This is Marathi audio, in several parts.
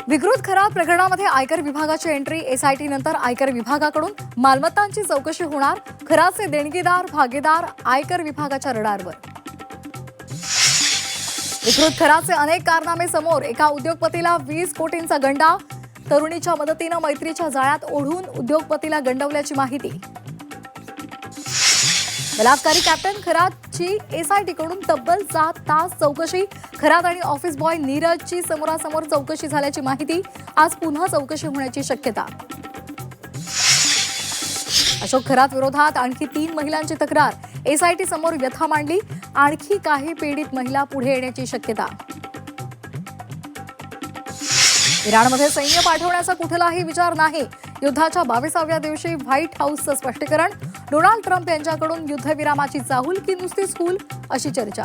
विकृत खराब प्रकरणामध्ये आयकर विभागाची एंट्री. एसआयटी नंतर आयकर विभागाकडून मालमत्तांची चौकशी होणार. खराचे देणगीदार भागीदार आयकर विभागाच्या रडारवर. विकृत खराचे अनेक कारनामे समोर. एका उद्योगपतीला 20 कोटींचा गंडा. तरुणीच्या मदतीनं मैत्रीच्या जाळ्यात ओढून उद्योगपतीला गंडवल्याची माहिती. बलात्कारी कॅप्टन खरातची एसआयटीकडून तब्बल 7 तास चौकशी. खरात आणि ऑफिस बॉय नीरजची समोरासमोर चौकशी झाल्याची माहिती. आज पुन्हा चौकशी होण्याची शक्यता. अशोक खरात विरोधात आणखी 3 महिलांची तक्रार. एसआयटी समोर व्यथा मांडली. आणखी काही पीडित महिला पुढे येण्याची शक्यता. इराणमध्ये सैन्य पाठवण्याचा कुठलाही विचार नाही. युद्धाच्या 22व्या दिवशी व्हाईट हाऊसचं स्पष्टीकरण. डोनाल्ड ट्रम्प यांच्याकडून युद्धविरामाची चाहूल की नुसतीच हूल, अशी चर्चा.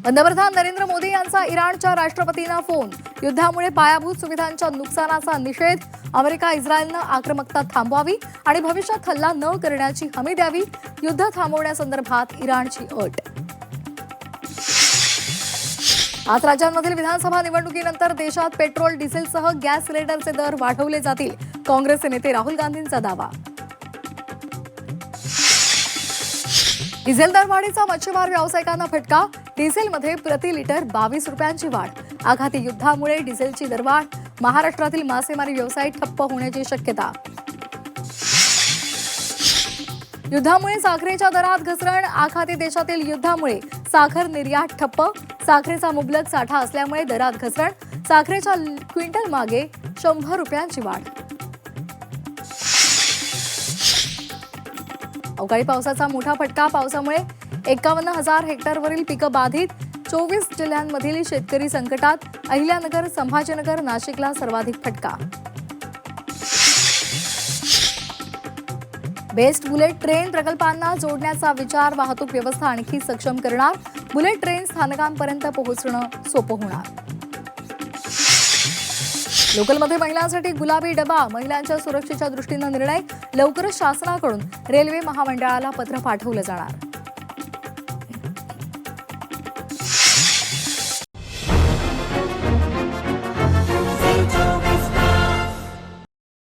पंतप्रधान नरेंद्र मोदी यांचा इराणच्या राष्ट्रपतींना फोन. युद्धामुळे पायाभूत सुविधांच्या नुकसानाचा निषेध. अमेरिका इस्रायलनं आक्रमकता थांबवावी आणि भविष्यात हल्ला न करण्याची हमी द्यावी. युद्ध थांबवण्यासंदर्भात इराणची अट. आज राज्यांमधील विधानसभा निवडणुकीनंतर देशात पेट्रोल डिझेलसह गॅस सिलेंडरचे दर वाढवले जातील. काँग्रेसचे नेते राहुल गांधींचा दावा. डिझेल दरवाढीचा मच्छीमार व्यावसायिकांना फटका. डिझेलमध्ये प्रति लिटर 22 रुपयांची वाढ. आघाती युद्धामुळे डिझेलची दरवाढ. महाराष्ट्रातील मासेमारी व्यवसाय ठप्प होण्याची शक्यता. युद्धामुळे साखरेच्या दरात घसरण. आखाती देशातील युद्धामुळे साखर निर्यात ठप्प. साखरेचा मुबलक साठा असल्यामुळे दरात घसरण. साखरेच्या क्विंटल मागे 100 रुपयांची वाढ. अवकाळी पावसाचा मोठा फटका. पावसामुळे 51,000 हेक्टरवरील पिकं बाधित. 24 जिल्ह्यांमधील शेतकरी संकटात. अहिल्यानगर, संभाजीनगर, नाशिकला सर्वाधिक फटका. बेस्ट बुलेट ट्रेन प्रकल्पांना जोडण्याचा विचार. वाहतूक व्यवस्था आणखी सक्षम करणार. बुलेट ट्रेन स्थानकांपर्यंत पोहोचणं सोपं होणार. लोकलमध्ये महिलांसाठी गुलाबी डबा. महिलांच्या सुरक्षेच्या दृष्टीनं निर्णय. लवकरच शासनाकडून रेल्वे महामंडळाला पत्र पाठवलं जाणार.